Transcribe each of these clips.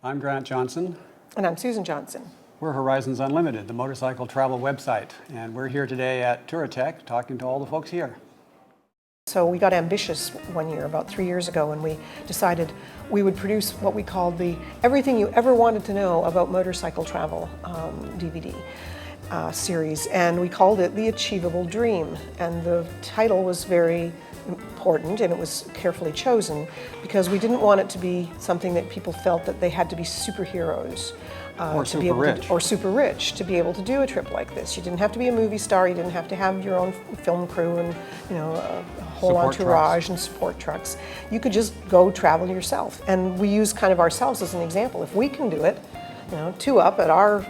I'm Grant Johnson. And I'm Susan Johnson. We're Horizons Unlimited, the motorcycle travel website, and we're here today at Touratech talking to all the folks here. So we got ambitious one year, about 3 years ago, and we decided we would produce what we called the Everything You Ever Wanted to Know About Motorcycle Travel DVD series, and we called it the Achievable Dream. And the title was very important, and it was carefully chosen because we didn't want it to be something that people felt that they had to be superheroes. Or super rich. Or super rich to be able to do a trip like this. You didn't have to be a movie star, you didn't have to have your own film crew and a whole entourage and support trucks. You could just go travel yourself. And we use kind of ourselves as an example. If we can do it, two up at our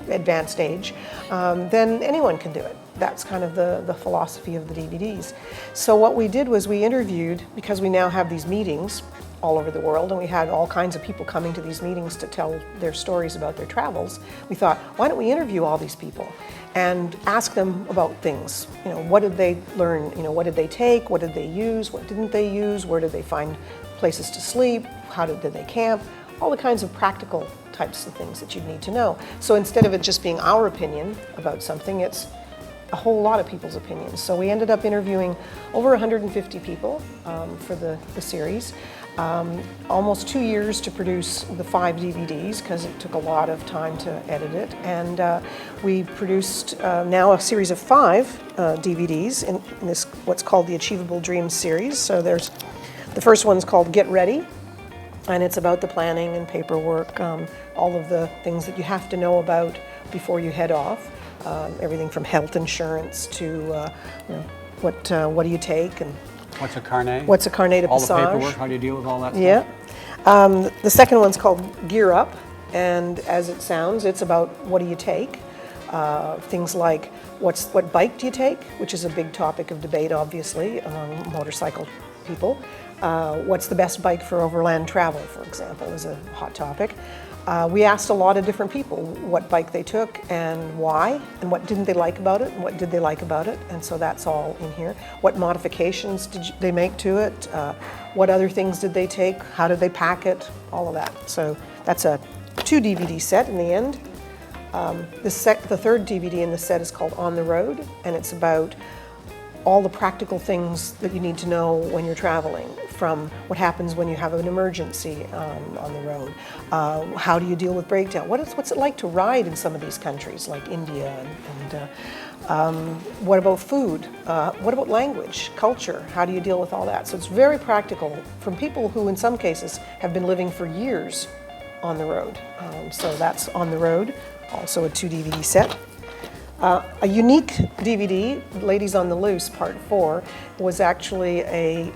advanced age, then anyone can do it. That's kind of the philosophy of the DVDs. So what we did was we interviewed, because we now have these meetings all over the world, and we had all kinds of people coming to these meetings to tell their stories about their travels. We thought, why don't we interview all these people and ask them about things? What did they learn? What did they take? What did they use? What didn't they use? Where did they find places to sleep? How did they camp? All the kinds of practical types of things that you'd need to know. So instead of it just being our opinion about something, it's a whole lot of people's opinions. So we ended up interviewing over 150 people for the series. Almost 2 years to produce the 5 DVDs because it took a lot of time to edit it. And we produced now a series of 5 DVDs in this what's called the Achievable Dream series. So there's the first one's called Get Ready, and it's about the planning and paperwork, all of the things that you have to know about before you head off. Everything from health insurance to what do you take, and what's a carnet? What's a carnet de passage? All the paperwork, how do you deal with all that stuff? Yeah. The second one's called Gear Up, and as it sounds, it's about what do you take. Things like what bike do you take, which is a big topic of debate, obviously, among motorcycle people. What's the best bike for overland travel, for example, is a hot topic. We asked a lot of different people what bike they took and why, and what didn't they like about it, and what did they like about it, and so that's all in here. What modifications did they make to it? What other things did they take? How did they pack it? All of that. So that's a 2 DVD set in the end. The third DVD in the set is called On the Road, and it's about all the practical things that you need to know when you're traveling, from what happens when you have an emergency on the road, how do you deal with breakdown, what's it like to ride in some of these countries like India, and what about food, what about language, culture, how do you deal with all that? So it's very practical from people who in some cases have been living for years on the road. So that's On the Road, also a 2 DVD set. A unique DVD, Ladies on the Loose Part 4, was actually a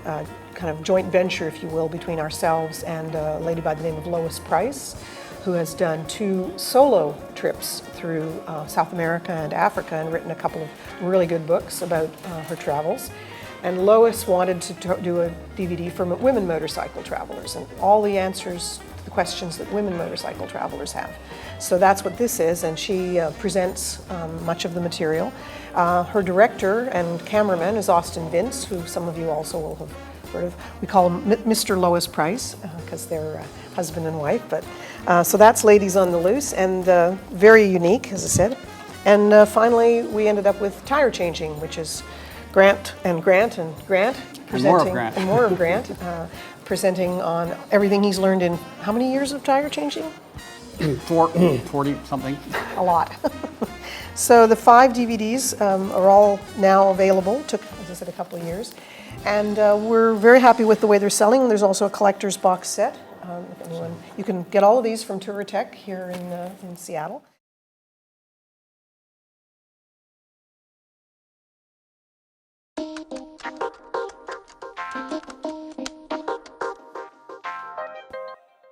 kind of joint venture, if you will, between ourselves and a lady by the name of Lois Price, who has done 2 solo trips through South America and Africa and written a couple of really good books about her travels. And Lois wanted to do a DVD for women motorcycle travelers and all the answers to the questions that women motorcycle travelers have. So that's what this is, and she presents much of the material. Her director and cameraman is Austin Vince, who some of you also will have heard of. We call him Mr. Lois Price because they're husband and wife. But so that's Ladies on the Loose, and very unique, as I said. And finally, we ended up with Tire Changing, which is Grant presenting, and more of Grant, and more of Grant presenting on everything he's learned in how many years of tire changing? 40 something. A lot. So the 5 DVDs are all now available. Took, as I said, a couple of years, and we're very happy with the way they're selling. There's also a collector's box set. If anyone, you can get all of these from Touratech here in Seattle.